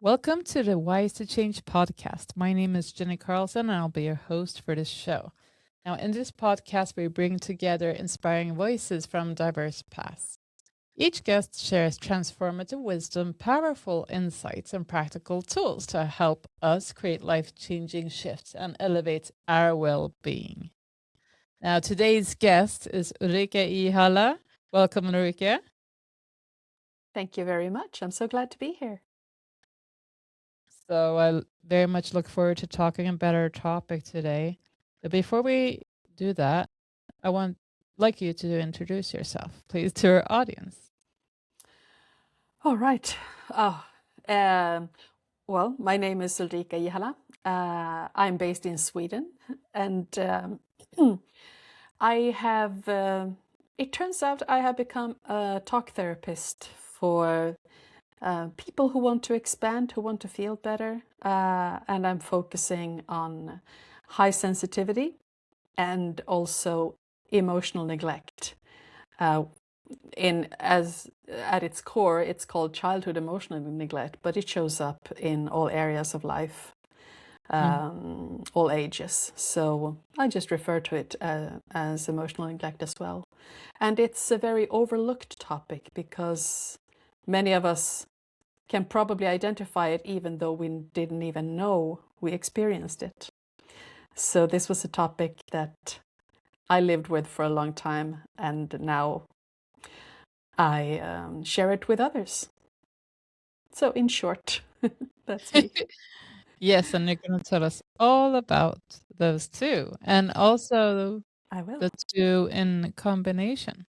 Welcome to the Wise to Change podcast. My name is Jenny Carlson, and I'll be your host for this show. Now, in this podcast, we bring together inspiring voices from diverse paths. Each guest shares transformative wisdom, powerful insights, and practical tools to help us create life-changing shifts and elevate our well-being. Now, today's guest is Ulrika Ihala. Welcome, Ulrika. Thank you very much. I'm so glad to be here. So I very much look forward to talking about our topic today. But before we do that, I want like you to introduce yourself, please, to our audience. All right. Well, my name is Ulrika Ihala. I'm based in Sweden, and I have. It turns out I have become a talk therapist for people who want to expand, who want to feel better, and I'm focusing on high sensitivity and also emotional neglect. At its core, it's called childhood emotional neglect, but it shows up in all areas of life, all ages. So I just refer to it as emotional neglect as well. And it's a very overlooked topic because many of us can probably identify it even though we didn't even know we experienced it. So this was a topic that I lived with for a long time, and now I share it with others. So in short, that's me. Yes, and you're going to tell us all about those two, and also I will. the two in combination.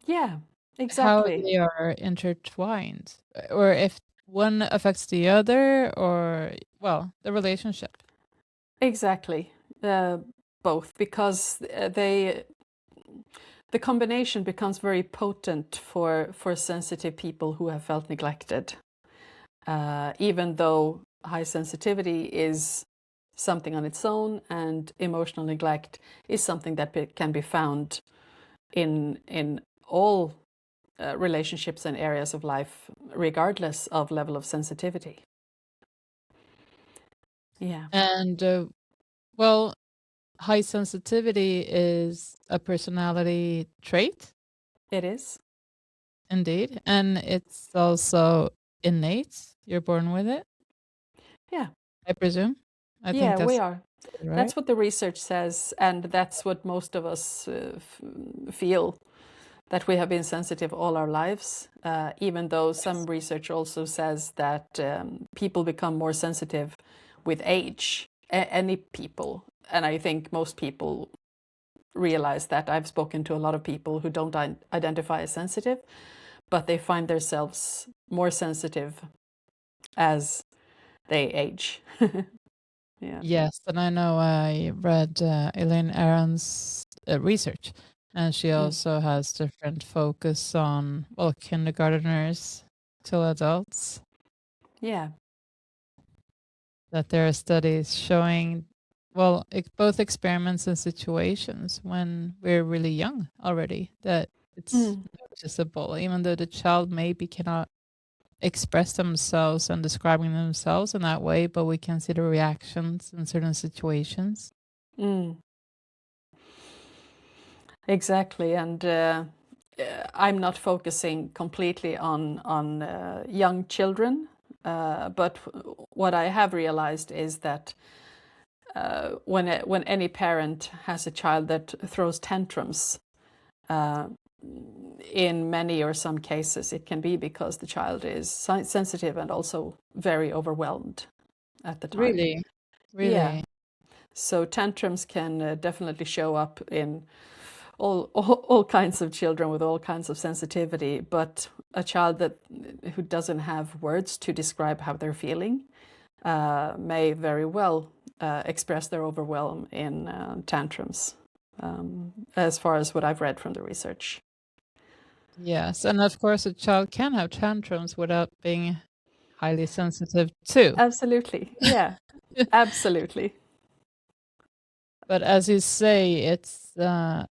Yeah, How exactly. they are intertwined, or if one affects the other, or, well, the relationship. Exactly. Both, because the combination becomes very potent for sensitive people who have felt neglected. Even though high sensitivity is something on its own and emotional neglect is something that can be found in all relationships and areas of life, regardless of level of sensitivity. Yeah. And, well, high sensitivity is a personality trait. It is. Indeed. And it's also innate. You're born with it, Yeah. I presume. I think Yeah, we that's are. right. That's what the research says, and that's what most of us feel, that we have been sensitive all our lives, even though some research also says that people become more sensitive with age, any people. And I think most people realize that. I've spoken to a lot of people who don't identify as sensitive, but they find themselves more sensitive as they age. Yeah. Yes, and I know I read Elaine Aron's research, and she also has different focus on, well, kindergarteners till adults. Yeah. That there are studies showing, well, both experiments and situations when we're really young already, that it's noticeable, even though the child maybe cannot express themselves and describing themselves in that way, but we can see the reactions in certain situations. Exactly, and I'm not focusing completely on young children, but what I have realized is that when any parent has a child that throws tantrums, in many or some cases, it can be because the child is sensitive and also very overwhelmed at the time. Really? Yeah. Really? So tantrums can definitely show up in all kinds of children with all kinds of sensitivity, but a child who doesn't have words to describe how they're feeling may very well express their overwhelm in tantrums, as far as what I've read from the research. Yes, and of course a child can have tantrums without being highly sensitive too. Absolutely. Yeah, absolutely. But as you say, it's an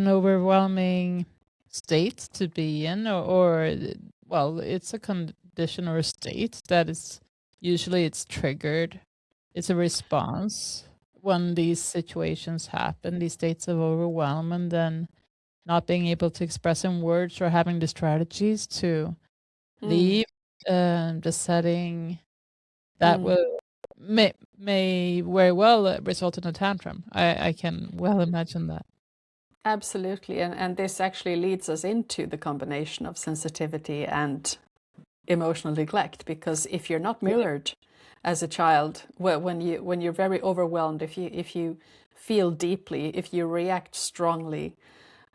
overwhelming state to be in, or well, it's a condition or state that is usually it's triggered. It's a response when these situations happen, these states of overwhelm, and then not being able to express in words or having the strategies to leave the setting that will may very well result in a tantrum. I can well imagine that. Absolutely. And this actually leads us into the combination of sensitivity and emotional neglect, because if you're not mirrored as a child, when you're very overwhelmed, if you feel deeply, if you react strongly,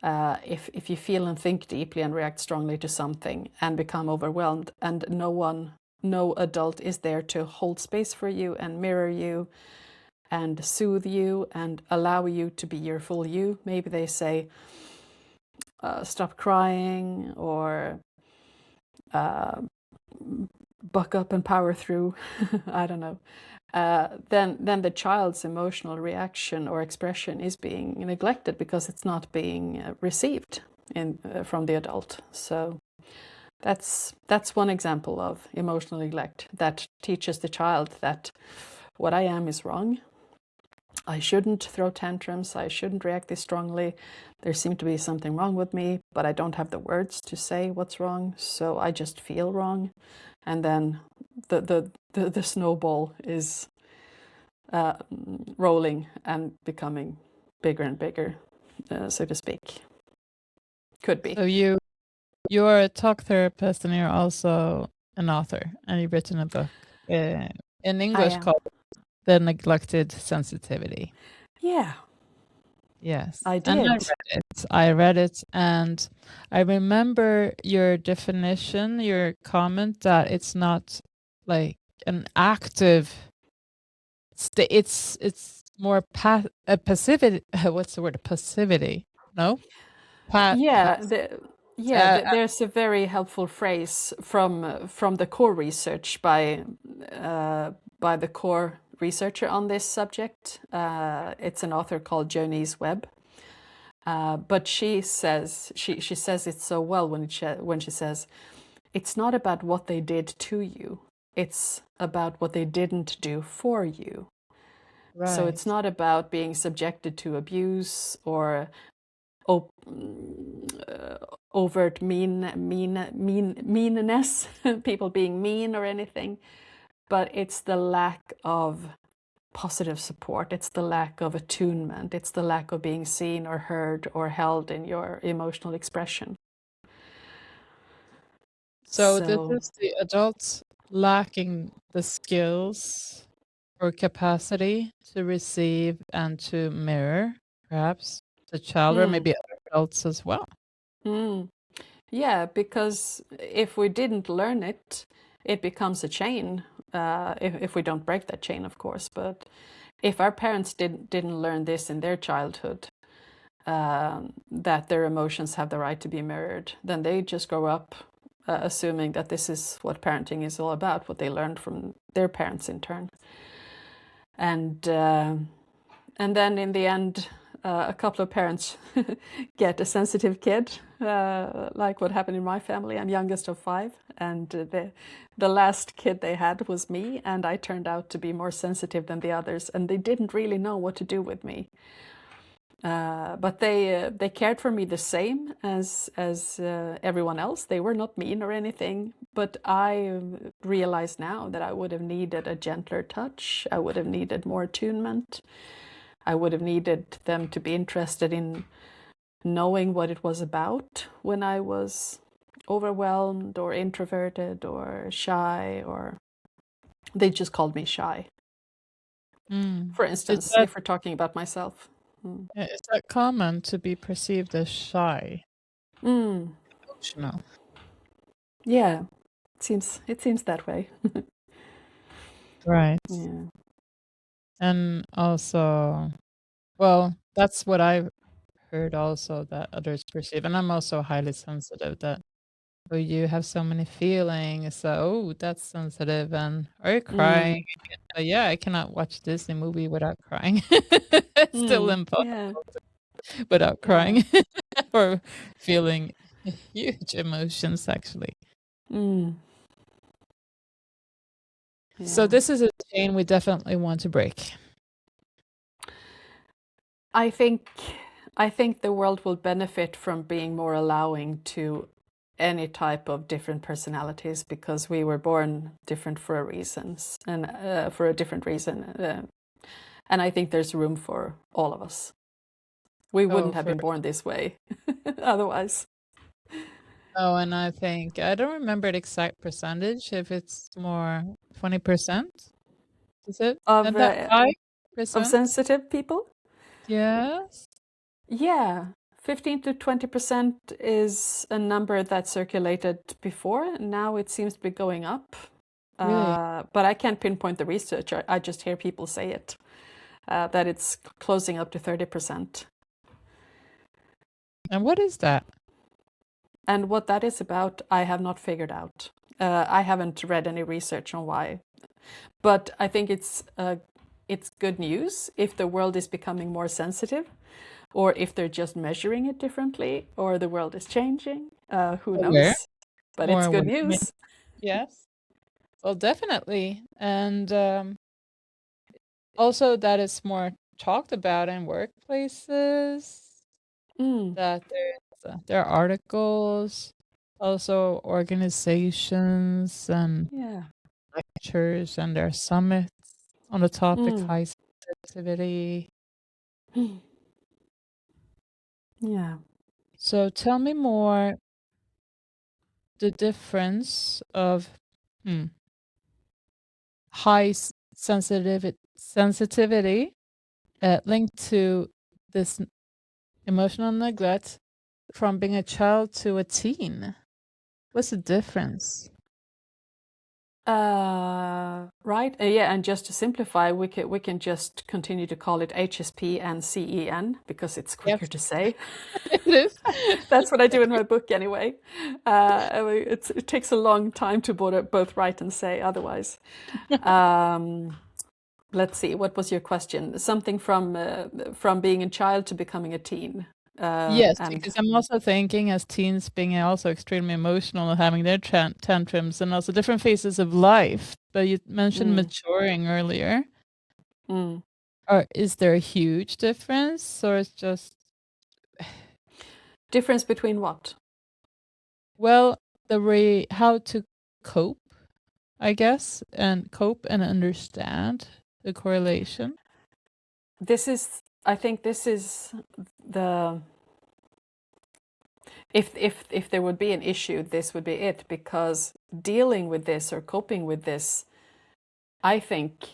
if you feel and think deeply and react strongly to something and become overwhelmed, and no adult is there to hold space for you and mirror you and soothe you and allow you to be your full you. Maybe they say, stop crying, or buck up and power through. I don't know. Then the child's emotional reaction or expression is being neglected because it's not being received from the adult. So that's one example of emotional neglect that teaches the child that what I am is wrong. I shouldn't throw tantrums. I shouldn't react this strongly. There seems to be something wrong with me, but I don't have the words to say what's wrong, so I just feel wrong. And then the snowball is rolling and becoming bigger and bigger, so to speak. Could be. So you're a talk therapist and you're also an author, and you've written a book in English called The Neglected Sensitivity. Yeah. Yes. I did. And I read it, and I remember your definition, your comment that it's not like an active state. It's more passivity. What's the word? Passivity. No? There's a very helpful phrase from the core research by the core researcher on this subject. It's an author called Jonice Webb, but she says it so well when she says, it's not about what they did to you, it's about what they didn't do for you. Right. So it's not about being subjected to abuse or overt meanness, people being mean or anything, but it's the lack of positive support. It's the lack of attunement. It's the lack of being seen or heard or held in your emotional expression. So this is the adults lacking the skills or capacity to receive and to mirror, perhaps, the child or maybe other adults as well. Yeah, because if we didn't learn it, it becomes a chain. If we don't break that chain, of course. But if our parents didn't learn this in their childhood, that their emotions have the right to be mirrored, then they just grow up assuming that this is what parenting is all about, what they learned from their parents in turn. And then in the end, a couple of parents get a sensitive kid, like what happened in my family. I'm youngest of 5, and the last kid they had was me, and I turned out to be more sensitive than the others, and they didn't really know what to do with me. But they cared for me the same as everyone else. They were not mean or anything, but I realize now that I would have needed a gentler touch. I would have needed more attunement. I would have needed them to be interested in knowing what it was about when I was overwhelmed or introverted or shy, or they just called me shy. For instance, if we're talking about myself. Is that common to be perceived as shy? Emotional. Yeah, it seems that way. Right. Yeah. And also, well, that's what I've heard also that others perceive. And I'm also highly sensitive that, oh, you have so many feelings. So, oh, that's sensitive. And are you crying? Yeah, I cannot watch Disney movie without crying. It's still impossible without crying or feeling huge emotions, actually. So this is a chain we definitely want to break. I think the world will benefit from being more allowing to any type of different personalities, because we were born different for a reasons and for a different reason, and I think there's room for all of us. We wouldn't have been born this way otherwise. Oh, and I think I don't remember the exact percentage. If it's more 20%, is it? Of And that 5%? sensitive people. Yes. Yeah, 15 to 20% is a number that circulated before. Now it seems to be going up. Really? But I can't pinpoint the research. I just hear people say it, that it's closing up to 30%. And what is that? And what that is about, I have not figured out. I haven't read any research on why. But I think it's good news if the world is becoming more sensitive, or if they're just measuring it differently, or the world is changing. Who knows? But More it's good aware. news. Yes. Well, definitely. And also that it's more talked about in workplaces, that there are articles, also organizations and Yeah. lectures, and there are summits on the topic high sensitivity. Yeah. So tell me more the difference of high sensitivity linked to this emotional neglect from being a child to a teen. What's the difference? Right. Yeah, and just to simplify, we can just continue to call it HSP and CEN, because it's quicker to say. It is. That's what I do in my book anyway. It takes a long time to both write and say otherwise. Let's see, what was your question? Something from being a child to becoming a teen. Yes, And because I'm also thinking as teens being also extremely emotional and having their tantrums and also different phases of life. But you mentioned maturing earlier. Or is there a huge difference, or it's just difference between what? well, how to cope, I guess, and cope and understand the correlation. I think this is the if there would be an issue, this would be it, because dealing with this or coping with this, I think,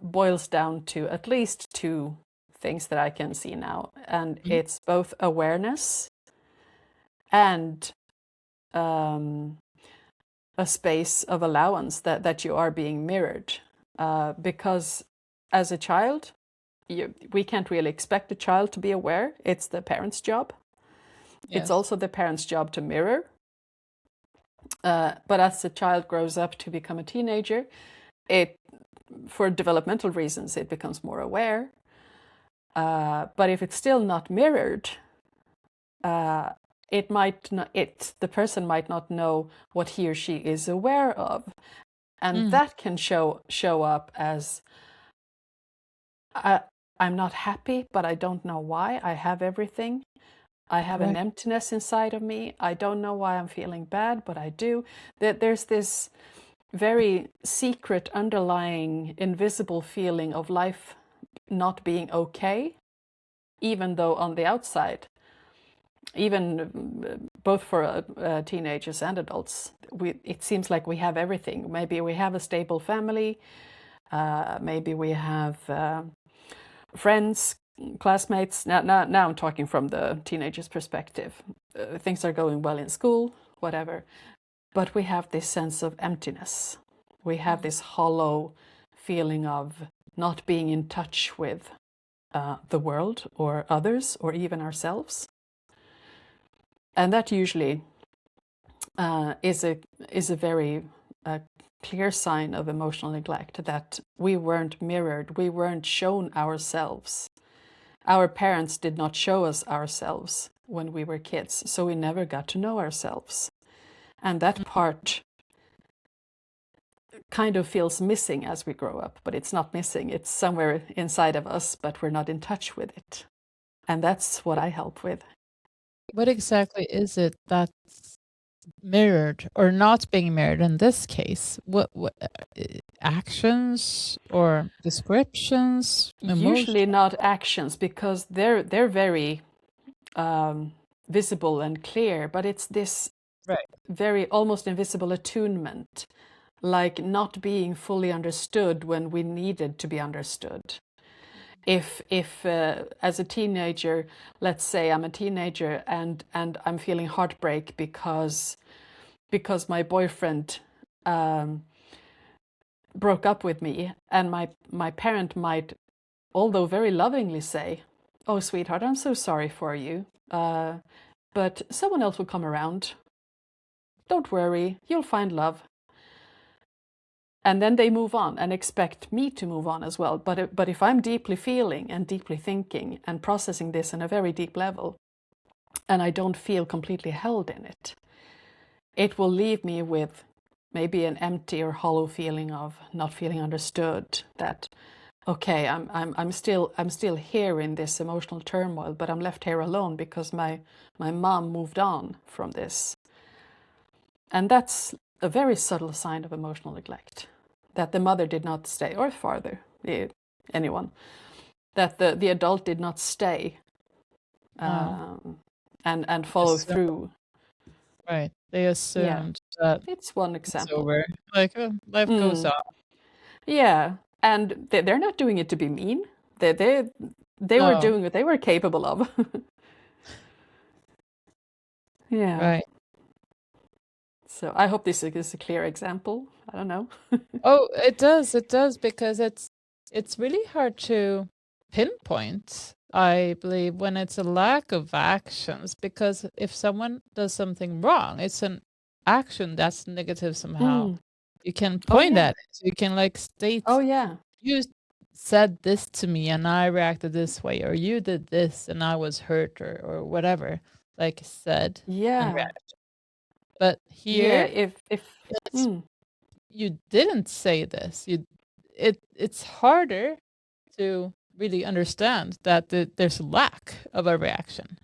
boils down to at least two things that I can see now, and it's both awareness and a space of allowance that you are being mirrored, because as a child, we can't really expect a child to be aware. It's the parent's job. Yes. It's also the parent's job to mirror. But as the child grows up to become a teenager, for developmental reasons, it becomes more aware. But if it's still not mirrored, the person might not know what he or she is aware of, and that can show up as I'm not happy, but I don't know why. I have everything. I have an emptiness inside of me. I don't know why I'm feeling bad, but I do. There's this very secret, underlying, invisible feeling of life not being okay, even though on the outside, even both for teenagers and adults, it seems like we have everything. Maybe we have a stable family. Maybe we have friends, classmates. Now I'm talking from the teenager's perspective. Things are going well in school, whatever. But we have this sense of emptiness. We have this hollow feeling of not being in touch with the world or others or even ourselves. And that usually is a very clear sign of emotional neglect, that we weren't mirrored, we weren't shown ourselves. Our parents did not show us ourselves when we were kids, so we never got to know ourselves. And that part kind of feels missing as we grow up, but it's not missing. It's somewhere inside of us, but we're not in touch with it. And that's what I help with. What exactly is it that's mirrored or not being mirrored in this case? What actions or descriptions, emotions? Usually not actions, because they're very visible and clear, but it's this Right. very almost invisible attunement, like not being fully understood when we needed to be understood. If as a teenager, let's say I'm a teenager and I'm feeling heartbreak because my boyfriend broke up with me, and my parent might, although very lovingly, say, "Oh, sweetheart, I'm so sorry for you, but someone else will come around. Don't worry, you'll find love." And then they move on and expect me to move on as well. But if I'm deeply feeling and deeply thinking and processing this on a very deep level, and I don't feel completely held in it, it will leave me with maybe an empty or hollow feeling of not feeling understood. That, okay, I'm still here in this emotional turmoil, but I'm left here alone because my mom moved on from this. And that's a very subtle sign of emotional neglect, that the mother did not stay, or father, anyone, that the adult did not stay and follow through. Right. They Yeah, assumed that it's one it's example. over. Like, oh, life goes on. Yeah, and they're not doing it to be mean. They were No. doing what they were capable of. Yeah. Right. So I hope this is a clear example. I don't know. Oh, it does, because it's really hard to pinpoint, I believe, when it's a lack of actions, because if someone does something wrong, it's an action that's negative somehow. Mm. You can Oh point yeah. at it. You can like Oh state, yeah. you said this to me and I reacted this way, or you did this and I was hurt, or whatever, like said and Yeah. reacted. But Yeah. here, If it's mm, you didn't say this. It's harder to really understand that there's a lack of a reaction.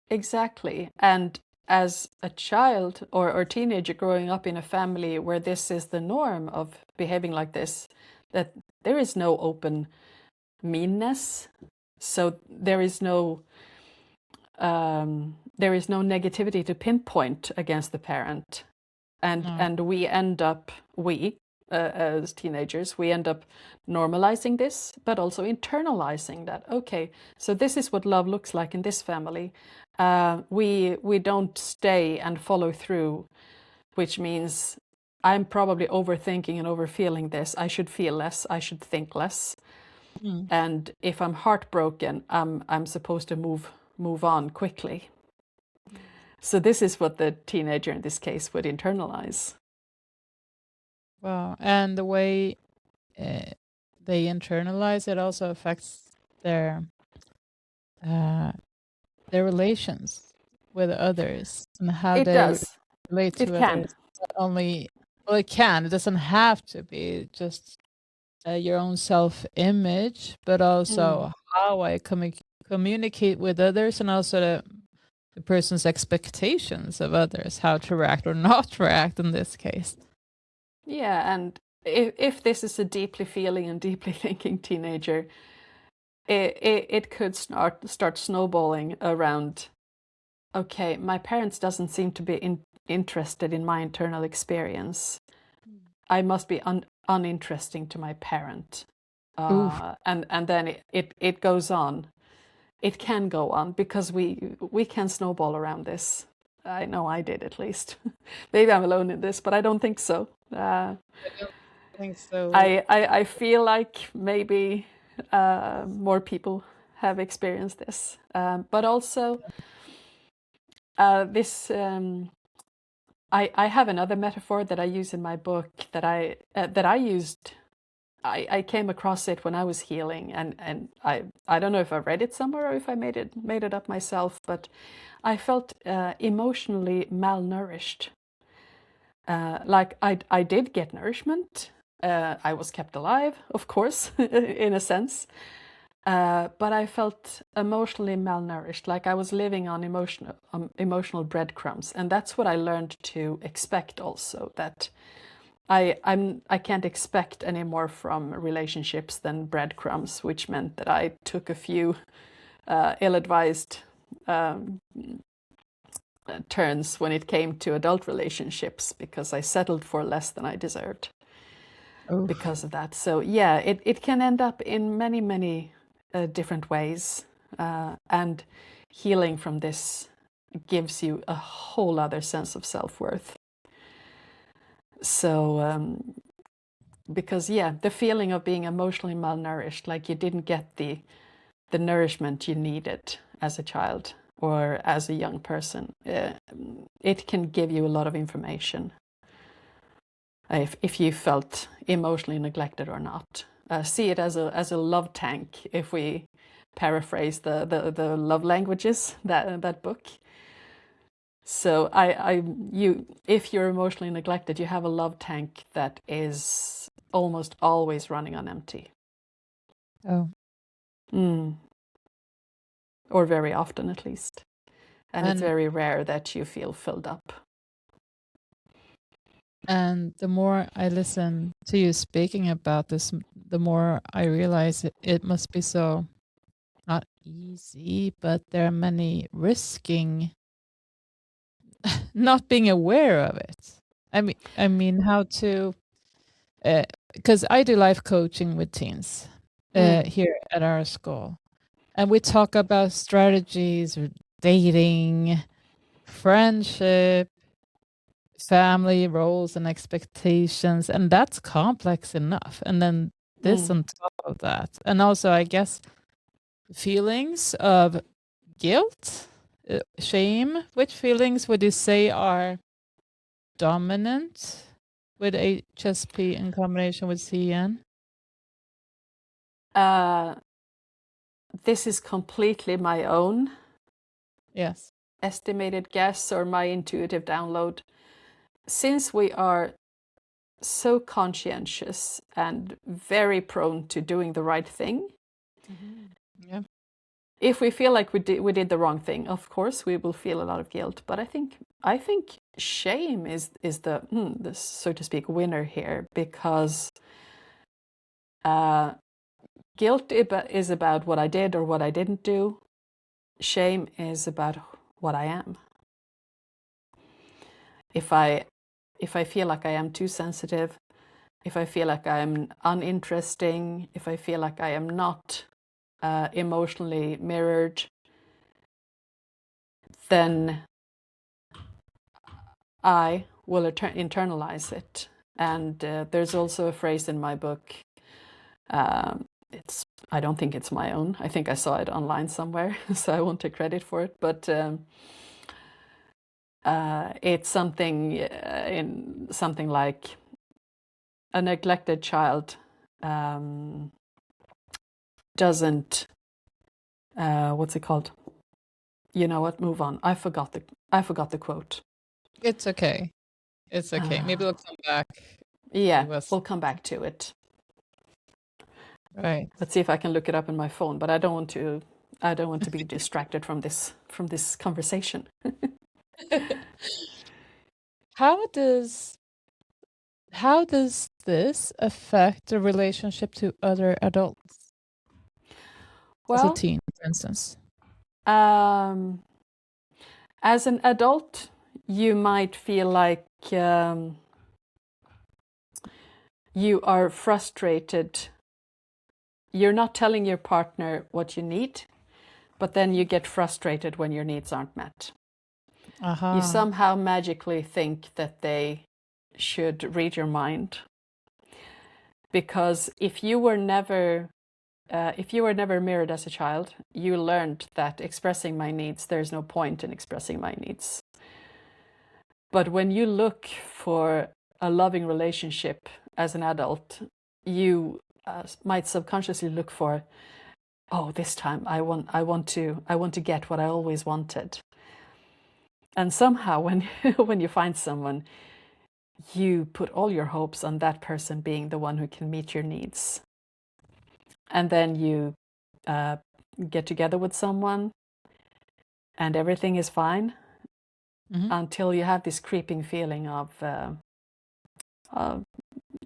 exactly. And as a child or teenager growing up in a family where this is the norm of behaving like this, that there is no open meanness. So there is no negativity to pinpoint against the parent, No. and we end up as teenagers, we end up normalizing this, but also internalizing that. Okay, so this is what love looks like in this family. We don't stay and follow through, which means I'm probably overthinking and overfeeling this. I should feel less. I should think less. Mm. And if I'm heartbroken, I'm supposed to move on quickly. So this is what the teenager in this case would internalize. Wow. And the way they internalize it also affects uh, their relations with others and how It they does. relate It to can. others. Not only, well, it can. It doesn't have to be just your own self-image, but Mm. also how I communicate with others, and also the person's expectations of others, how to react or not react in this case. Yeah, and if this is a deeply feeling and deeply thinking teenager, it could start snowballing around, okay, my parents doesn't seem to be interested in my internal experience. I must be uninteresting to my parent. Oof. And then it goes on. It can go on because we can snowball around this. I know I did, at least. Maybe I'm alone in this, but I don't think so. I don't think so. I feel like maybe more people have experienced this, but also this. I have another metaphor that I use in my book that I used. I came across it when I was healing, and I don't know if I read it somewhere or if I made it up myself, but I felt emotionally malnourished. like I did get nourishment. I was kept alive, of course, in a sense. But I felt emotionally malnourished, like I was living on emotional breadcrumbs, and that's what I learned to expect. Also, that I can't expect any more from relationships than breadcrumbs, which meant that I took a few ill-advised turns when it came to adult relationships, because I settled for less than I deserved because of that. So yeah, it can end up in many different ways, and healing from this gives you a whole other sense of self-worth. So because yeah, the feeling of being emotionally malnourished, like you didn't get the nourishment you needed as a child or as a young person, it can give you a lot of information if you felt emotionally neglected or not. See it as a love tank, if we paraphrase the love languages, that book. So if you're emotionally neglected, you have a love tank that is almost always running on empty. Oh. Or very often, at least. And it's very rare that you feel filled up. And the more I listen to you speaking about this, the more I realize it must be so not easy, but there are many risking not being aware of it. I mean how to, because I do life coaching with teens here at our school, and we talk about strategies, dating, friendship, family roles and expectations, and that's complex enough. And then this on top of that, and also I guess feelings of guilt, shame. Which feelings would you say are dominant with HSP in combination with CEN? This is completely my own estimated guess or my intuitive download. Since we are so conscientious and very prone to doing the right thing, if we feel like we did the wrong thing, of course we will feel a lot of guilt. But I think shame is the so to speak winner here, because guilt is about what I did or what I didn't do. Shame is about what I am. If I feel like I am too sensitive, if I feel like I am uninteresting, if I feel like I am not emotionally mirrored, then I will internalize it. And there's also a phrase in my book. I don't think it's my own. I think I saw it online somewhere, so I won't take credit for it. But it's something like a neglected child doesn't. What's it called? You know what? Move on. I forgot the quote. It's okay. It's okay. Maybe we'll come back. Yeah, we'll come back to it. Right. Let's see if I can look it up in my phone, but I don't want to be distracted from this conversation. How does this affect the relationship to other adults? Well, as a teen, for instance. As an adult, you might feel like you are frustrated. You're not telling your partner what you need, but then you get frustrated when your needs aren't met. You somehow magically think that they should read your mind, because if you were never mirrored as a child, you learned that expressing my needs, there's no point in expressing my needs. But when you look for a loving relationship as an adult, you might subconsciously look for, oh, this time I want to get what I always wanted. And somehow when you find someone, you put all your hopes on that person being the one who can meet your needs. And then you get together with someone and everything is fine until you have this creeping feeling of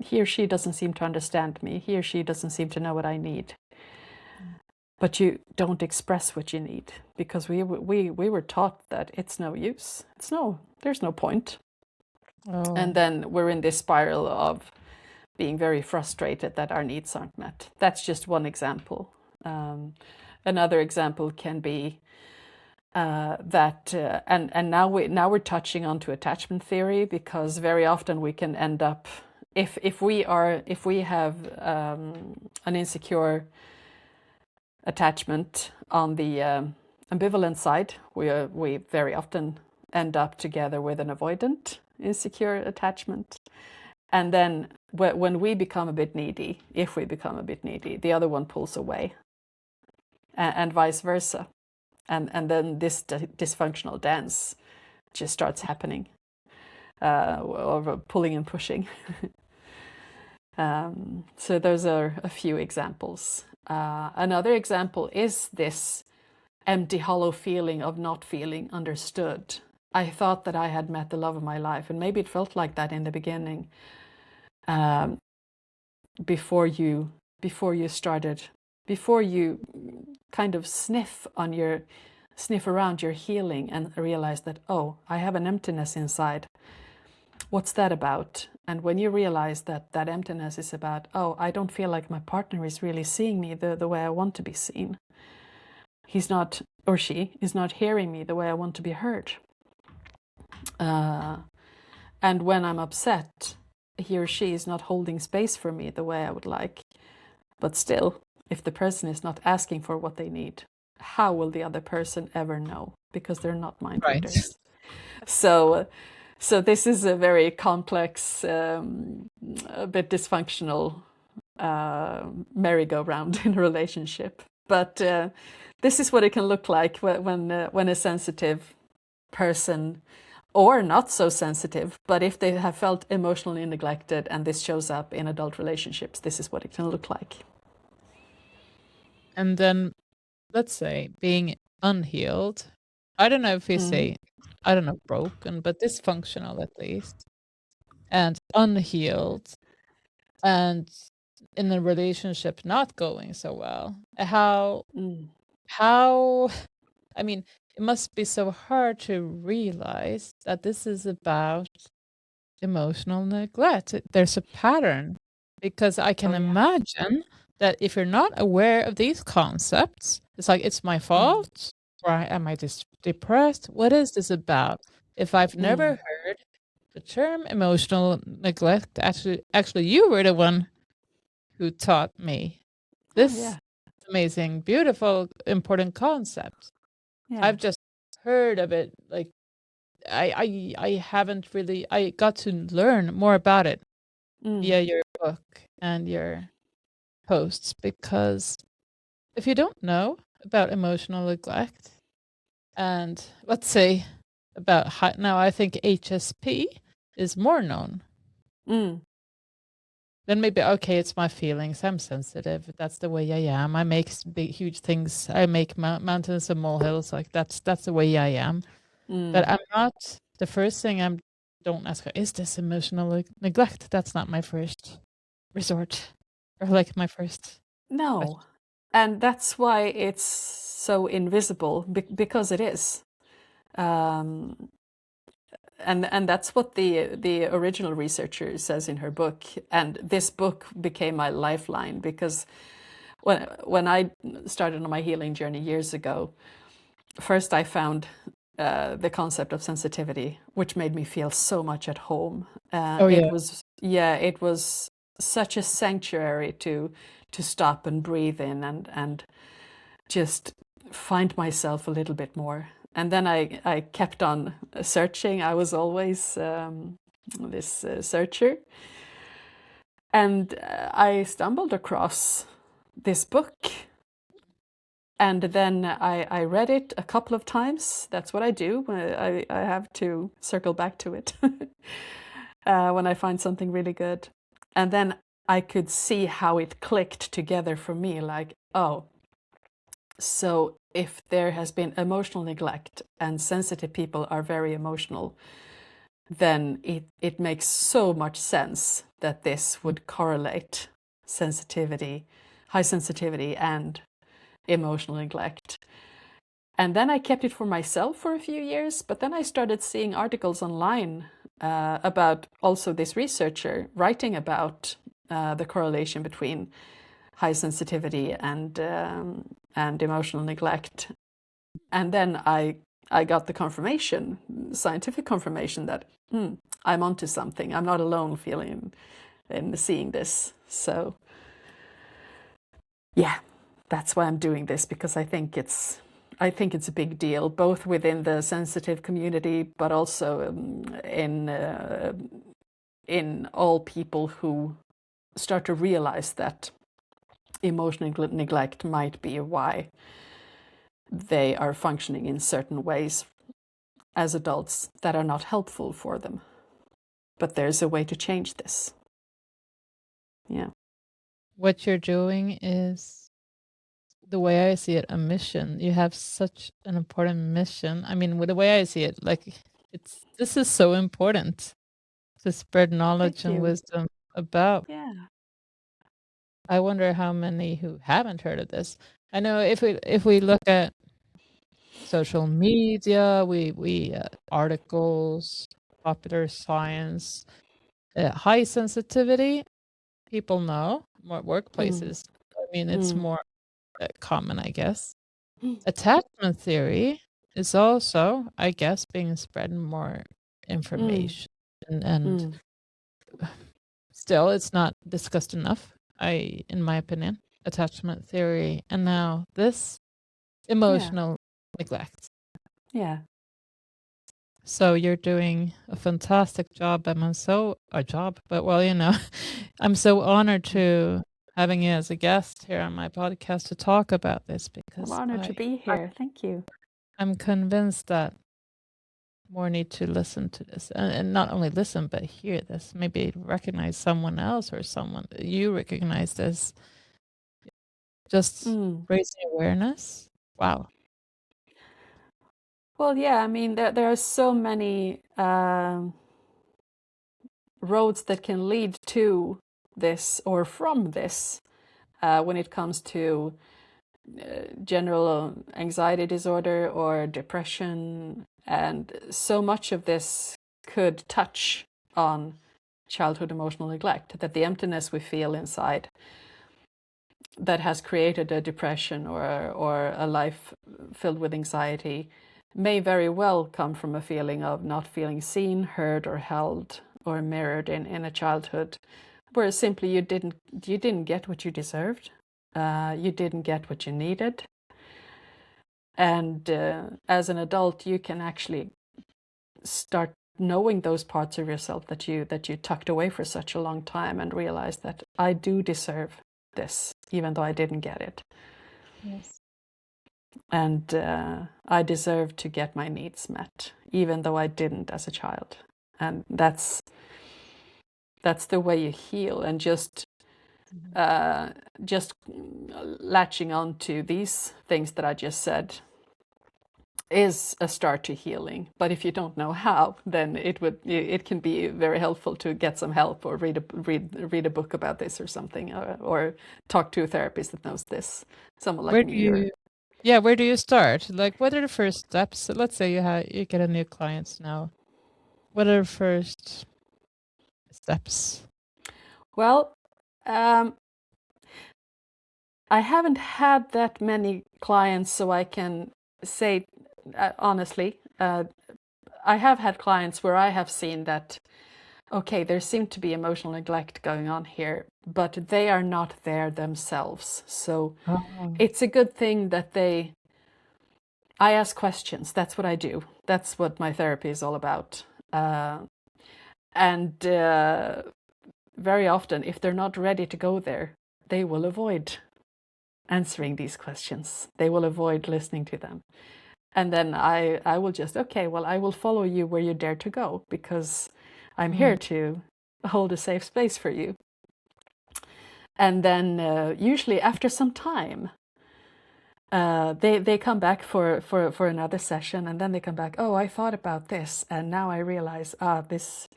he or she doesn't seem to understand me. He or she doesn't seem to know what I need. But you don't express what you need because we were taught that it's no use. There's no point. Oh. And then we're in this spiral of being very frustrated that our needs aren't met. That's just one example. Another example can be that, and now we're touching onto attachment theory, because very often we can end up, if we have an insecure attachment on the ambivalent side, we very often end up together with an avoidant insecure attachment. And then when we become a bit needy, if we become a bit needy, the other one pulls away, and vice versa. And then this dysfunctional dance just starts happening, of pulling and pushing. So those are a few examples. Another example is this empty, hollow feeling of not feeling understood. I thought that I had met the love of my life, and maybe it felt like that in the beginning, before you kind of sniff around your healing and realize that, oh, I have an emptiness inside. What's that about? And when you realize that that emptiness is about, oh, I don't feel like my partner is really seeing me the way I want to be seen. He's not, or she is not hearing me the way I want to be heard. And when I'm upset, he or she is not holding space for me the way I would like. But still, if the person is not asking for what they need, how will the other person ever know? Because they're not mind readers. So this is a very complex, a bit dysfunctional merry-go-round in a relationship. But this is what it can look like when a sensitive person, or not so sensitive, but if they have felt emotionally neglected and this shows up in adult relationships, this is what it can look like. And then, let's say, being unhealed, I don't know if we say, I don't know, broken, but dysfunctional at least, and unhealed, and in a relationship not going so well. How, I mean, it must be so hard to realize that this is about emotional neglect. There's a pattern, because I can imagine that if you're not aware of these concepts, it's like, it's my fault, or am I just depressed? What is this about? If I've never heard the term emotional neglect, actually you were the one who taught me this amazing, beautiful, important concept. I've just heard of it, like I haven't really, I got to learn more about it via your book and your posts, because if you don't know about emotional neglect, and let's say about now I think HSP is more known, then maybe, okay, it's my feelings, I'm sensitive, that's the way I am, I make big huge things, I make mountains and molehills, like that's the way I am. But I'm not, the first thing don't ask her, is this emotional neglect? That's not my first resort, or like my first. No. And that's why it's so invisible, because it is. And that's what the original researcher says in her book. And this book became my lifeline, because when I started on my healing journey years ago, first I found the concept of sensitivity, which made me feel so much at home. It was such a sanctuary to stop and breathe in and just find myself a little bit more. And then I kept on searching. I was always this searcher. And I stumbled across this book. And then I read it a couple of times. That's what I do. I have to circle back to it. when I find something really good. And then I could see how it clicked together for me, like, oh, so if there has been emotional neglect and sensitive people are very emotional, then it makes so much sense that this would correlate sensitivity, high sensitivity and emotional neglect. And then I kept it for myself for a few years, but then I started seeing articles online about also this researcher writing about the correlation between high sensitivity and emotional neglect. And then I got the confirmation, scientific confirmation that I'm onto something. I'm not alone feeling and seeing this. So yeah, that's why I'm doing this, because I think it's a big deal, both within the sensitive community, but also in all people who start to realize that emotional neglect might be why they are functioning in certain ways as adults that are not helpful for them. But there's a way to change this. Yeah. What you're doing is, the way I see it, a mission. You have such an important mission. I mean, with the way I see it, like this is so important to spread knowledge Thank and you. wisdom about. Yeah. I wonder how many who haven't heard of this. I know if we look at social media, we articles, popular science, high sensitivity, people know more Mm. workplaces. I mean, it's Mm. more common, I guess. Attachment theory is also, I guess, being spread more Mm. information, and Mm. still it's not discussed enough, in my opinion. Attachment theory, and now this Yeah. emotional neglect. Yeah. So you're doing a fantastic job, and but well, I'm so honored to having you as a guest here on my podcast to talk about this, I'm because honored to be here. Thank you. I'm convinced that more need to listen to this, and not only listen but hear this, maybe recognize someone else, or someone you recognize this, just Mm. raising awareness. Wow. Well, yeah, I mean, there are so many roads that can lead to this or from this when it comes to general anxiety disorder or depression. And so much of this could touch on childhood emotional neglect, that the emptiness we feel inside that has created a depression or a life filled with anxiety may very well come from a feeling of not feeling seen, heard, or held, or mirrored in a childhood where simply you didn't get what you deserved, you didn't get what you needed, and as an adult you can actually start knowing those parts of yourself that you tucked away for such a long time, and realize that I do deserve this even though I didn't get it. Yes. And I deserve to get my needs met, even though I didn't as a child. And that's the way you heal. And just latching on to these things that I just said is a start to healing. But if you don't know how, then it can be very helpful to get some help, or read a book about this or something, or talk to a therapist that knows this, someone like Where do me. Or where do you start? Like, what are the first steps? So let's say you get a new client now. What are the first steps? well, I haven't had that many clients, so I can say honestly, I have had clients where I have seen that, okay, there seemed to be emotional neglect going on here, but they are not there themselves. So Oh. it's a good thing that I ask questions. That's what I do. That's what my therapy is all about. And very often, if they're not ready to go there, they will avoid answering these questions. They will avoid listening to them. And then I will just, okay, well, I will follow you where you dare to go, because I'm here to hold a safe space for you. And then usually after some time, they come back for another session, and then they come back, oh, I thought about this, and now I realize, this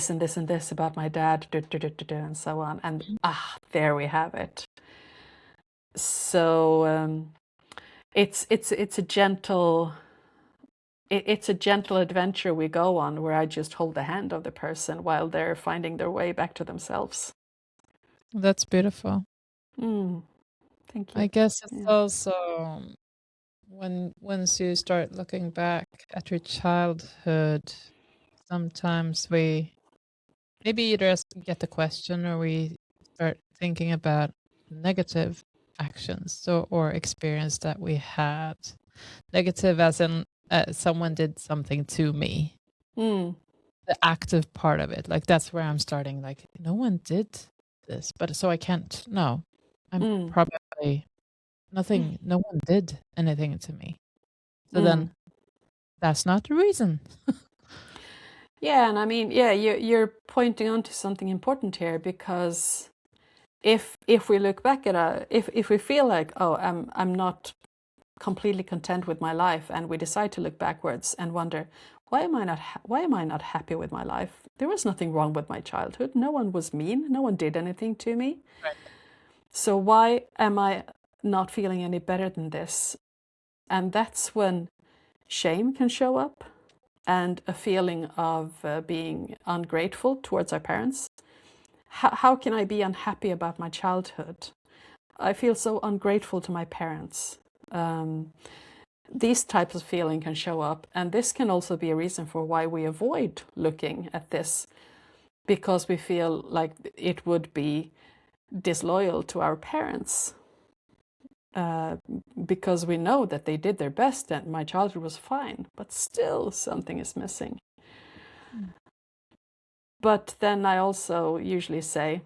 and this and this about my dad, and so on. And there we have it. So it's a gentle adventure we go on, where I just hold the hand of the person while they're finding their way back to themselves. That's beautiful. Thank you. I guess it's also once you start looking back at your childhood, sometimes we maybe either get the question or we start thinking about negative actions or experience that we had. Negative as in someone did something to me. The active part of it, like that's where I'm starting. Like no one did this, but so I can't. No, I'm probably nothing. No one did anything to me. So then, that's not the reason. Yeah, and I mean, you're pointing on to something important here, because if we look back at if we feel like, oh, I'm not completely content with my life, and we decide to look backwards and wonder, why am I not happy with my life? There was nothing wrong with my childhood. No one was mean. No one did anything to me. Right. So why am I not feeling any better than this? And that's when shame can show up, and a feeling of being ungrateful towards our parents. How can I be unhappy about my childhood? I feel so ungrateful to my parents. These types of feeling can show up, and this can also be a reason for why we avoid looking at this, because we feel like it would be disloyal to our parents, because we know that they did their best and my childhood was fine, but still something is missing. But then I also usually say,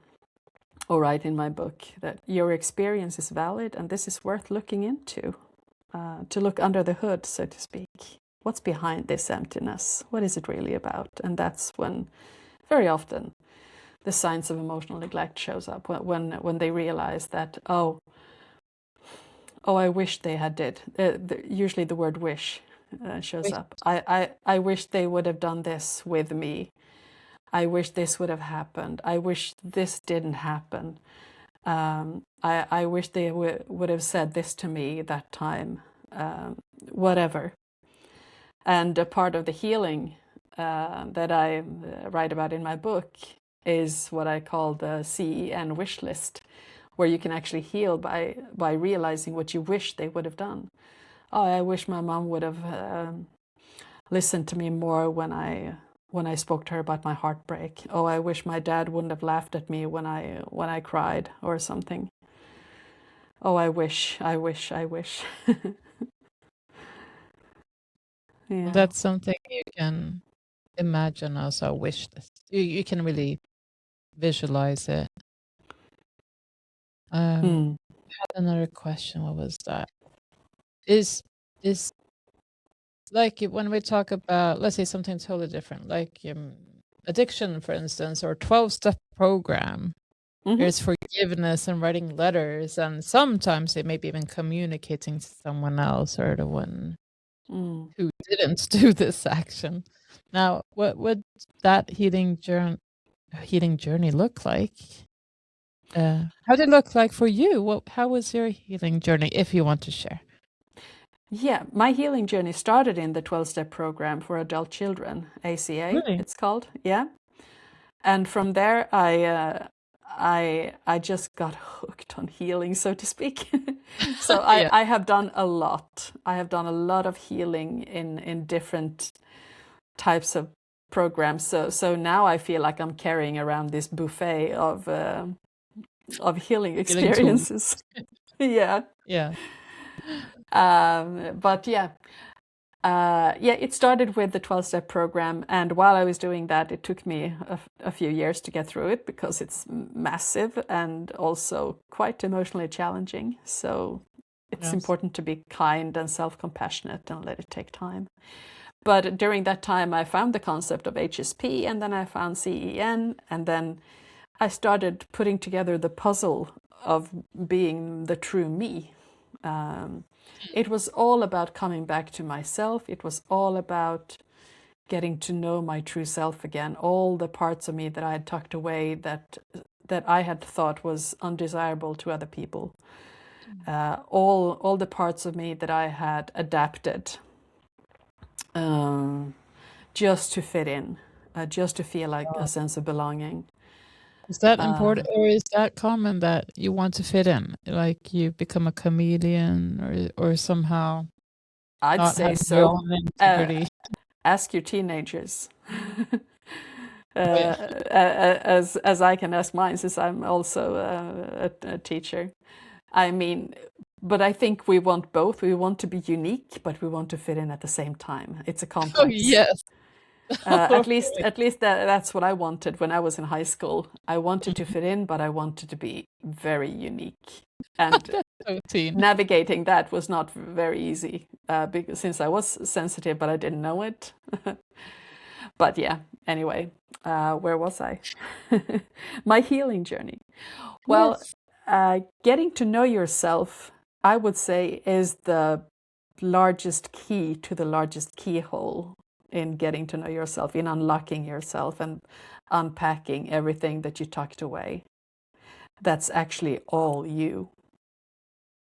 or write in my book, that your experience is valid and this is worth looking into, to look under the hood, so to speak. What's behind this emptiness? What is it really about? And that's when, very often, the signs of emotional neglect shows up, when they realize that, oh, I wish they had did. Usually the word wish shows up. I wish they would have done this with me. I wish this would have happened. I wish this didn't happen. I wish they would have said this to me that time. Whatever. And a part of the healing that I write about in my book is what I call the CEN wish list, where you can actually heal by realizing what you wish they would have done. Oh, I wish my mom would have listened to me more when I spoke to her about my heartbreak. Oh, I wish my dad wouldn't have laughed at me when I cried, or something. Oh, I wish. Yeah. Well, that's something you can imagine as a wish list. You can really visualize it. I had another question. What was that? Is like when we talk about, let's say, something totally different, like addiction, for instance, or 12-step program. There's forgiveness and writing letters, and sometimes it may be even communicating to someone else or the one who didn't do this action. Now, what would that healing journey look like? How did it look like for you? How was your healing journey, if you want to share? Yeah, my healing journey started in the 12-step program for adult children, ACA, Really? it's called. Yeah. And from there, I just got hooked on healing, so to speak. So Yeah. I have done a lot. I have done a lot of healing in different types of programs. So now I feel like I'm carrying around this buffet of healing experiences. Yeah. Yeah. But yeah. It started with the 12-step program, and while I was doing that, it took me a few years to get through it, because it's massive and also quite emotionally challenging. So it's important to be kind and self-compassionate and let it take time. But during that time, I found the concept of HSP, and then I found CEN, and then I started putting together the puzzle of being the true me. It was all about coming back to myself. It was all about getting to know my true self again. All the parts of me that I had tucked away that I had thought was undesirable to other people. All the parts of me that I had adapted just to fit in, just to feel like a sense of belonging. Is that important, or is that common that you want to fit in, like you become a chameleon, or somehow I'd not say having your so. own integrity? Ask your teenagers. Yeah. As I can ask mine, since I'm also a teacher. I mean, but I think we want both. We want to be unique, but we want to fit in at the same time. It's a Oh complex. yes. At least that's what I wanted when I was in high school. I wanted to fit in, but I wanted to be very unique. And That's so teen. navigating that was not very easy, because since I was sensitive, but I didn't know it. But yeah, anyway, where was I? My healing journey. Well, Yes. getting to know yourself, I would say, is the largest key to the largest keyhole in getting to know yourself, in unlocking yourself and unpacking everything that you tucked away. That's actually all you.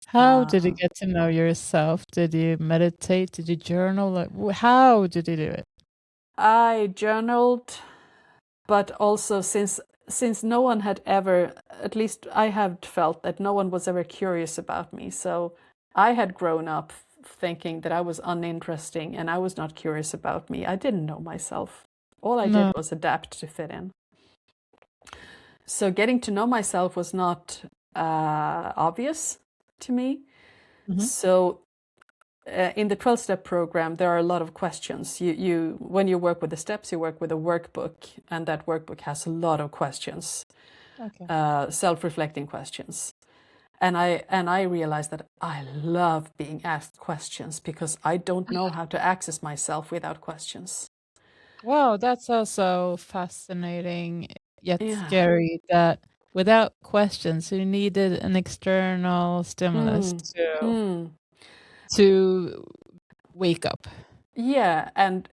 How did you get to know yourself? Did you meditate? Did you journal? Like, how did you do it? I journaled, but also since no one had ever, at least I have felt that no one was ever curious about me. So I had grown up thinking that I was uninteresting and I was not curious about me. I didn't know myself. All I No. did was adapt to fit in. So getting to know myself was not obvious to me. So in the 12-step program, there are a lot of questions. When you work with the steps, you work with a workbook, and that workbook has a lot of questions, Okay. self-reflecting questions. And I realized that I love being asked questions because I don't know how to access myself without questions. Wow, that's also fascinating yet Yeah. scary that without questions, you needed an external stimulus to wake up. Yeah, and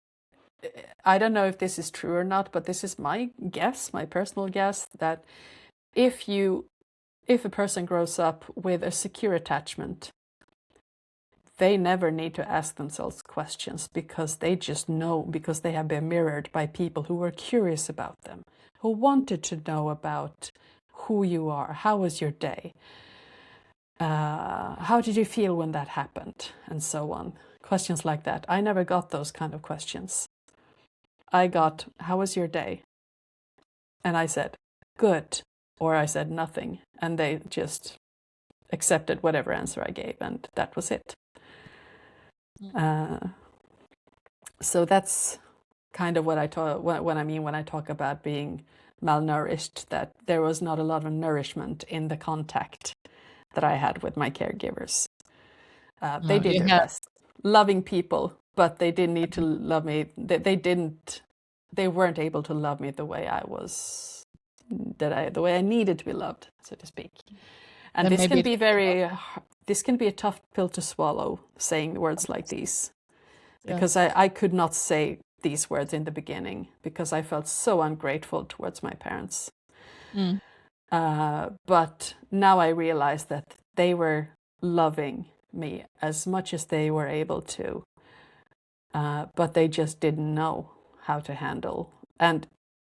I don't know if this is true or not, but this is my guess, my personal guess, that if a person grows up with a secure attachment, they never need to ask themselves questions because they just know, because they have been mirrored by people who were curious about them, who wanted to know about who you are, how was your day, how did you feel when that happened, and so on. Questions like that. I never got those kind of questions. I got, how was your day? And I said, good. Or I said nothing. And they just accepted whatever answer I gave. And that was it. So that's kind of what I talk when I mean when I talk about being malnourished, that there was not a lot of nourishment in the contact that I had with my caregivers. They did their best, loving people, but they didn't need to love me. They weren't able to love me the way I was, the way I needed to be loved, so to speak. And Then this maybe can be a tough pill to swallow, saying words like these, because yes. I could not say these words in the beginning because I felt so ungrateful towards my parents. But now I realize that they were loving me as much as they were able to, but they just didn't know how to handle. And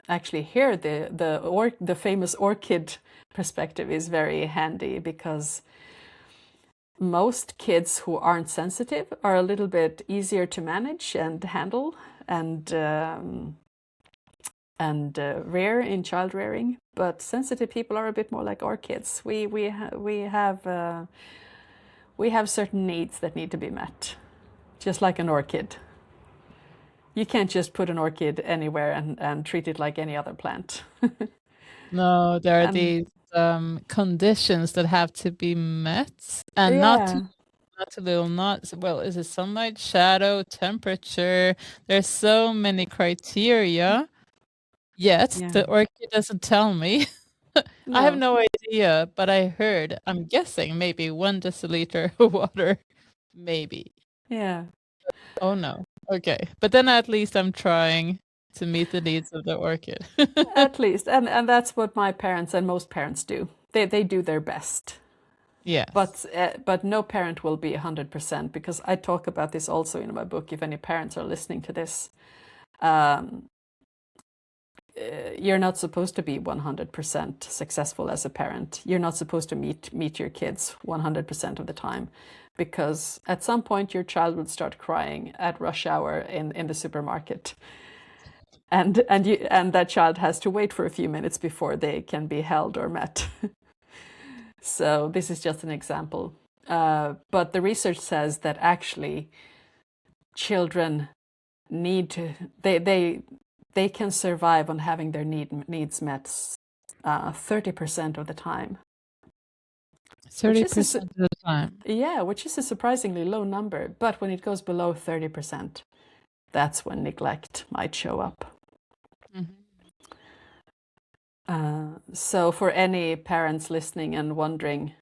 actually here the famous orchid perspective is very handy, because most kids who aren't sensitive are a little bit easier to manage and handle and rear in child rearing, but sensitive people are a bit more like orchids. We have certain needs that need to be met, just like an orchid. You can't just put an orchid anywhere and treat it like any other plant. No, there are And these conditions that have to be met, and not too yeah, not too little, not well, is it sunlight, shadow, temperature? There's so many criteria, yet Yeah. the orchid doesn't tell me. I have No. no idea, but I'm guessing maybe 1 deciliter of water, maybe. Yeah. Oh, no. Okay. But then at least I'm trying to meet the needs of the orchid. At least, and that's what my parents and most parents do. They do their best. Yes. But no parent will be 100% because I talk about this also in my book. If any parents are listening to this, you're not supposed to be 100% successful as a parent. You're not supposed to meet your kids 100% of the time, because at some point your child would start crying at rush hour in the supermarket, and that child has to wait for a few minutes before they can be held or met. So this is just an example. But the research says that actually children need to they can survive on having their needs met 30% of the time, which is 30% of the time. which is a surprisingly low number. But when it goes below 30%, that's when neglect might show up. So for any parents listening and wondering,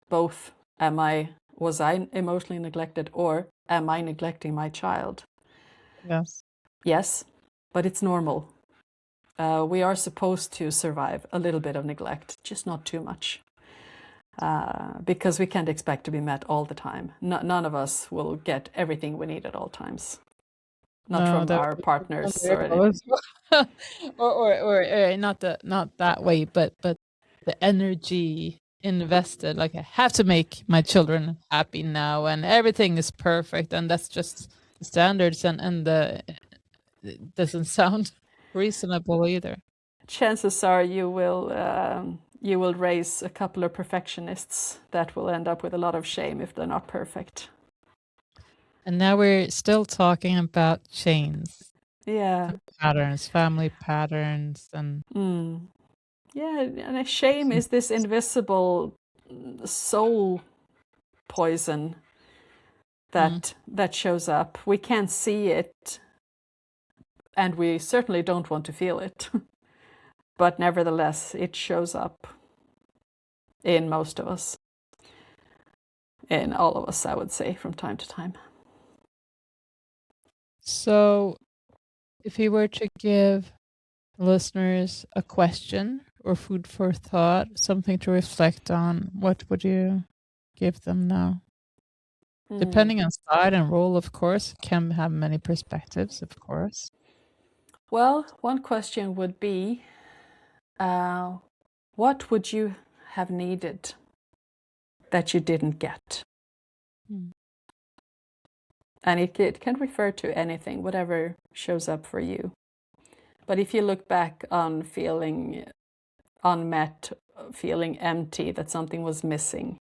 both, was I emotionally neglected, or am I neglecting my child? Yes. Yes, but it's normal. We are supposed to survive a little bit of neglect, just not too much, because we can't expect to be met all the time. None of us will get everything we need at all times, not No, from that our would be partners or unbearable as well. Or not that way, but the energy invested. Like, I have to make my children happy now, and everything is perfect, and that's just the standards, and it doesn't sound reasonable either. chances are you will raise a couple of perfectionists that will end up with a lot of shame if they're not perfect. And now we're still talking about chains, Yeah. patterns, family patterns, and Yeah, and a shame is this invisible soul poison that shows up. We can't see it, and we certainly don't want to feel it. But nevertheless, it shows up in most of us, in all of us, I would say, from time to time. So, if you were to give listeners a question or food for thought, something to reflect on, what would you give them now? Depending on side and role, of course, can have many perspectives, of course. Well, one question would be, what would you have needed that you didn't get? And it can refer to anything, whatever shows up for you. But if you look back on feeling unmet, feeling empty, that something was missing,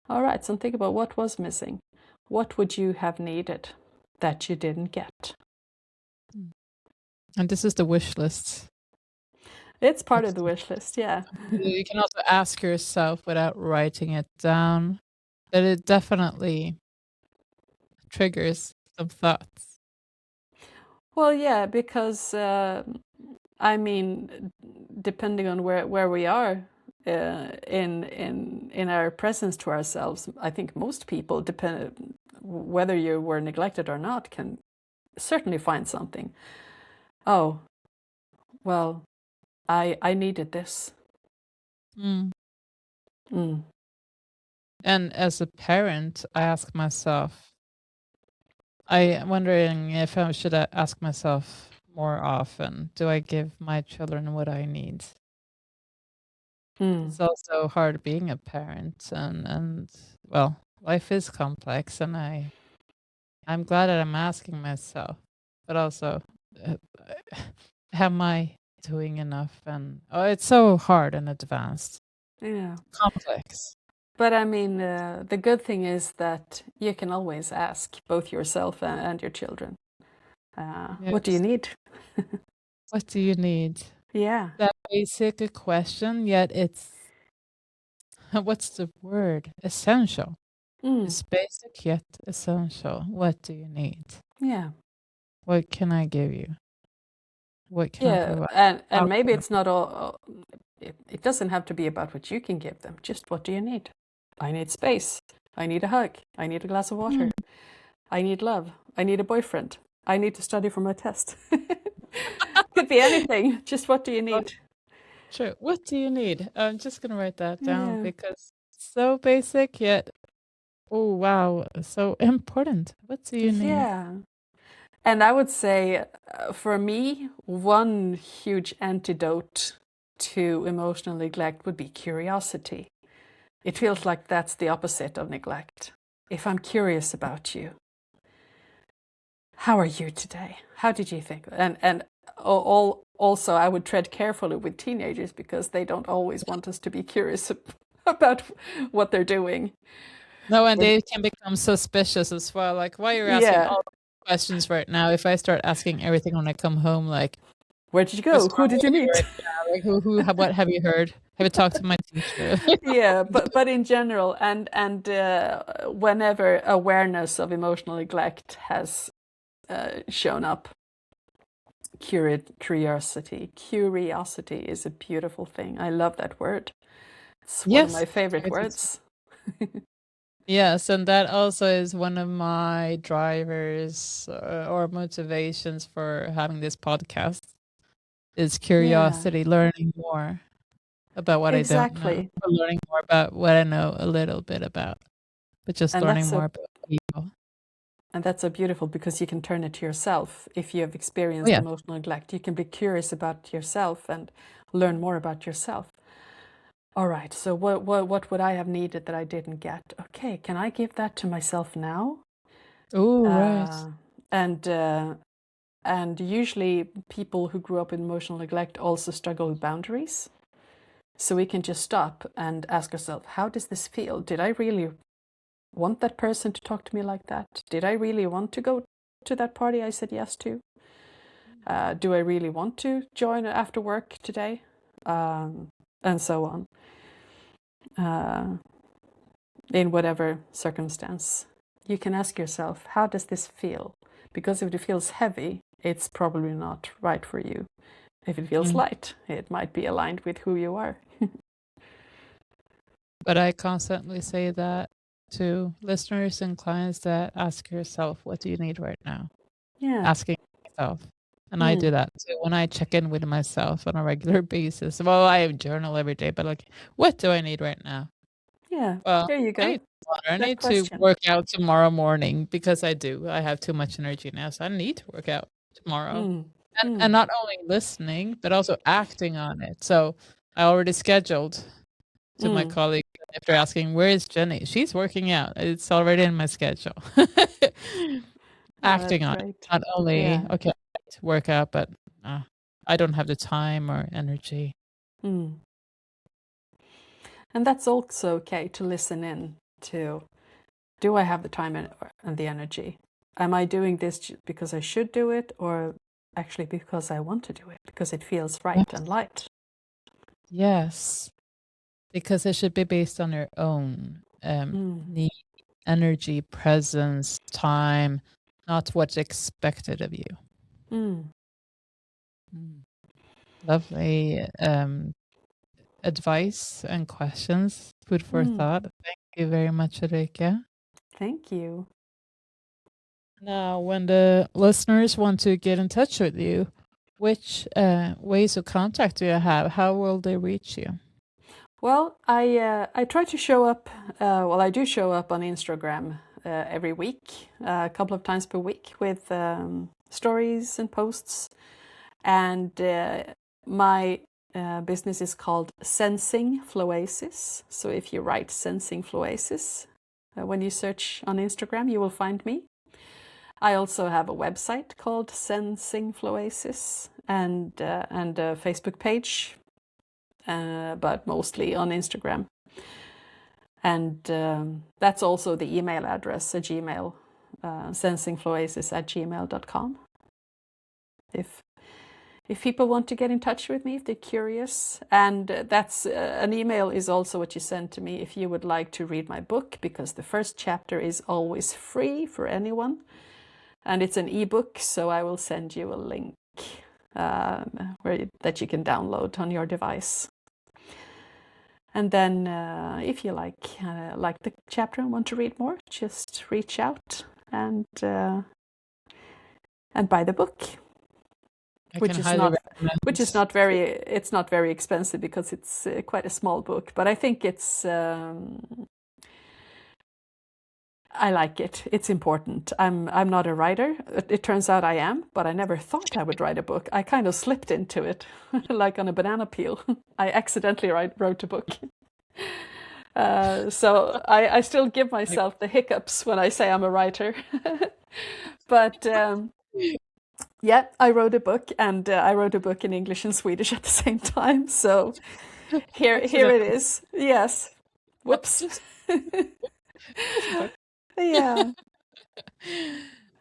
all right, so think about what was missing. What would you have needed that you didn't get? And this is the wish list. It's part of the wish list, yeah. You can also ask yourself without writing it down, but it definitely triggers some thoughts. Well, yeah, because I mean, depending on where we are in our presence to ourselves, I think most people, whether you were neglected or not, can certainly find something. Oh, well, I needed this. And as a parent, I ask myself, I'm wondering if I should ask myself more often, do I give my children what I need? It's also hard being a parent, and well, life is complex, and I'm glad that I'm asking myself, but also, am I doing enough? And it's so hard and advanced, complex. But I mean, the good thing is that you can always ask both yourself and your children, what do you Yes. need? What do you need? Yeah. That basic question, yet it's what's the word? Essential. It's basic yet essential. What do you need? Yeah. What can I give you? What can I Yeah, provide? How and maybe can it's not all, it doesn't have to be about what you can give them. Just what do you need? I need space. I need a hug. I need a glass of water. I need love. I need a boyfriend. I need to study for my test. Could be anything. Just what do you need? Sure. What do you need? I'm just gonna write that down Yeah. because it's so basic yet, oh wow, so important. What do you need? Yeah. And I would say, for me, one huge antidote to emotional neglect would be curiosity. It feels like that's the opposite of neglect. If I'm curious about you, how are you today? How did you think? And also, I would tread carefully with teenagers because they don't always want us to be curious about what they're doing. No, and they can become suspicious as well. Like, why you're asking Yeah. all the questions right now? If I start asking everything when I come home, like, Where did you what's go? Who wrong did with you you meet? right now? Like, what have you heard? Have you talked to my teacher? Yeah, but in general, and whenever awareness of emotional neglect has shown up, curiosity is a beautiful thing. I love that word. It's one of Yes, my favorite I do too. words. Yes, and that also is one of my drivers or motivations for having this podcast is Yeah, curiosity, learning more about what I don't know, exactly. or learning more about what I know a little bit about, but just And learning that's more so about people. and that's so beautiful because you can turn it to yourself. If you have Oh experienced yeah. emotional neglect, you can be curious about yourself and learn more about yourself. All right, so what would I have needed that I didn't get? Okay, can I give that to myself now? Oh, right. Uh, and and usually people who grew up with emotional neglect also struggle with boundaries. So we can just stop and ask ourselves, how does this feel? Did I really want that person to talk to me like that? Did I really want to go to that party I said yes to? Do I really want to join after work today? And so on. In whatever circumstance, you can ask yourself, how does this feel? Because if it feels heavy, it's probably not right for you. If it feels Mm. light, it might be aligned with who you are. But I constantly say that to listeners and clients that ask yourself, what do you need right now? Yeah. Asking myself. And I do Mm. that too when I check in with myself on a regular basis. Well, I journal every day, but like, what do I need right now? Yeah. Well, There you I go. need water. I That need to question. work out tomorrow morning because I do. I have too much energy now, so I need to work out tomorrow. Mm. And Mm. not only listening, but also acting on it. So I already scheduled to my Mm. colleague after asking, "Where is Jenny?" She's working out. It's already in my schedule. Oh, that's Acting on it. great. Not only, Yeah. okay, I need to work out, but I don't have the time or energy. Mm. And that's also okay to listen in to, do I have the time and the energy? Am I doing this because I should do it, or actually because I want to do it, because it feels right and Yes. light? Yes. Because it should be based on your own Mm. need, energy, presence, time, not what's expected of you. Mm. Mm. Lovely advice and questions. Food for Mm. thought. Thank you very much, Ulrika. Thank you. Now, when the listeners want to get in touch with you, which ways of contact do you have? How will they reach you? Well, I try to show up. Well, I do show up on Instagram every week, a couple of times per week, with stories and posts. And my business is called Sensing Floasis. So if you write Sensing Floasis when you search on Instagram, you will find me. I also have a website called Sensing Floasis and a Facebook page, but mostly on Instagram. And that's also the email address, a Gmail, sensingfloasis@gmail.com. if people want to get in touch with me, if they're curious, and that's an email is also what you send to me if you would like to read my book, because the first chapter is always free for anyone, and it's an ebook, so I will send you a link that you can download on your device. And then if you like the chapter and want to read more, just reach out and buy the book. Which is not very expensive because it's quite a small book, but I think it's I like it. It's important. I'm not a writer. It turns out I am, but I never thought I would write a book. I kind of slipped into it, like on a banana peel. I accidentally wrote a book. So I still give myself the hiccups when I say I'm a writer. But yeah, I wrote a book, and I wrote a book in English and Swedish at the same time. So here it is. Yes. Whoops. Yeah.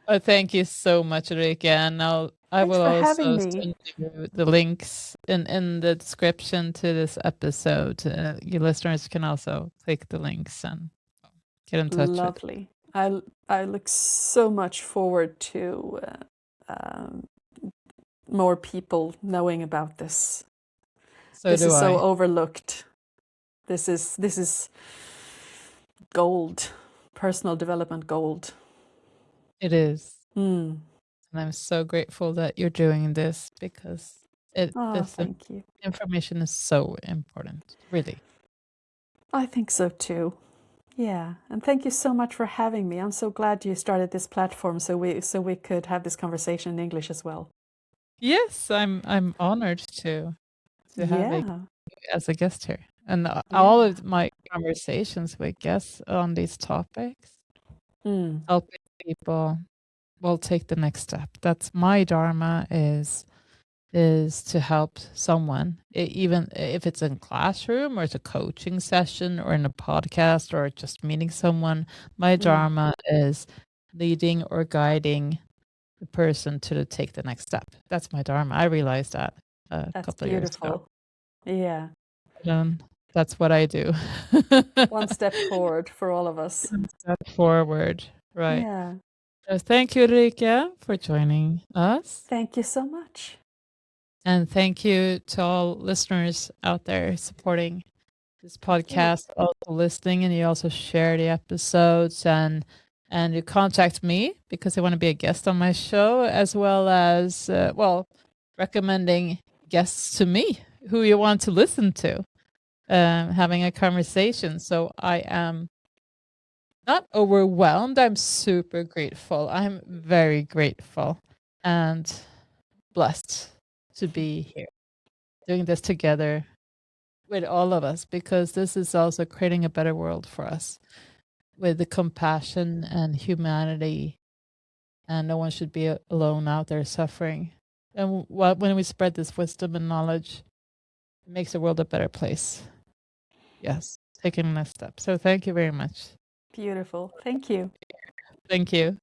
Thank you so much, Ulrika. And I will also send you the links in the description to this episode. You listeners can also click the links and get in touch. Lovely. I look so much forward to more people knowing about this. This is so overlooked. This is gold, personal development gold. It is. And I'm so grateful that you're doing this, because thank you. Information is so important, really. I think so too. Yeah, and thank you so much for having me. I'm so glad you started this platform so we could have this conversation in English as well. Yes, I'm honored to have you as a guest here. And all of my conversations with guests on these topics, helping people will take the next step. That's my dharma, is to help someone, even if it's in classroom or it's a coaching session or in a podcast or just meeting someone. My dharma is leading or guiding the person to take the next step. That's my dharma. I realized that a couple of years ago. Yeah. That's what I do. One step forward for all of us. One step forward, right. Yeah. So thank you, Ulrika, for joining us. Thank you so much. And thank you to all listeners out there supporting this podcast, also listening, and you also share the episodes, and you contact me because you want to be a guest on my show, as well as recommending guests to me who you want to listen to, having a conversation. So I am not overwhelmed. I'm super grateful. I'm very grateful and blessed to be here doing this together with all of us, because this is also creating a better world for us with the compassion and humanity, and no one should be alone out there suffering. And when we spread this wisdom and knowledge, it makes the world a better place. Yes, taking the next step. So thank you very much. Beautiful. Thank you. Thank you.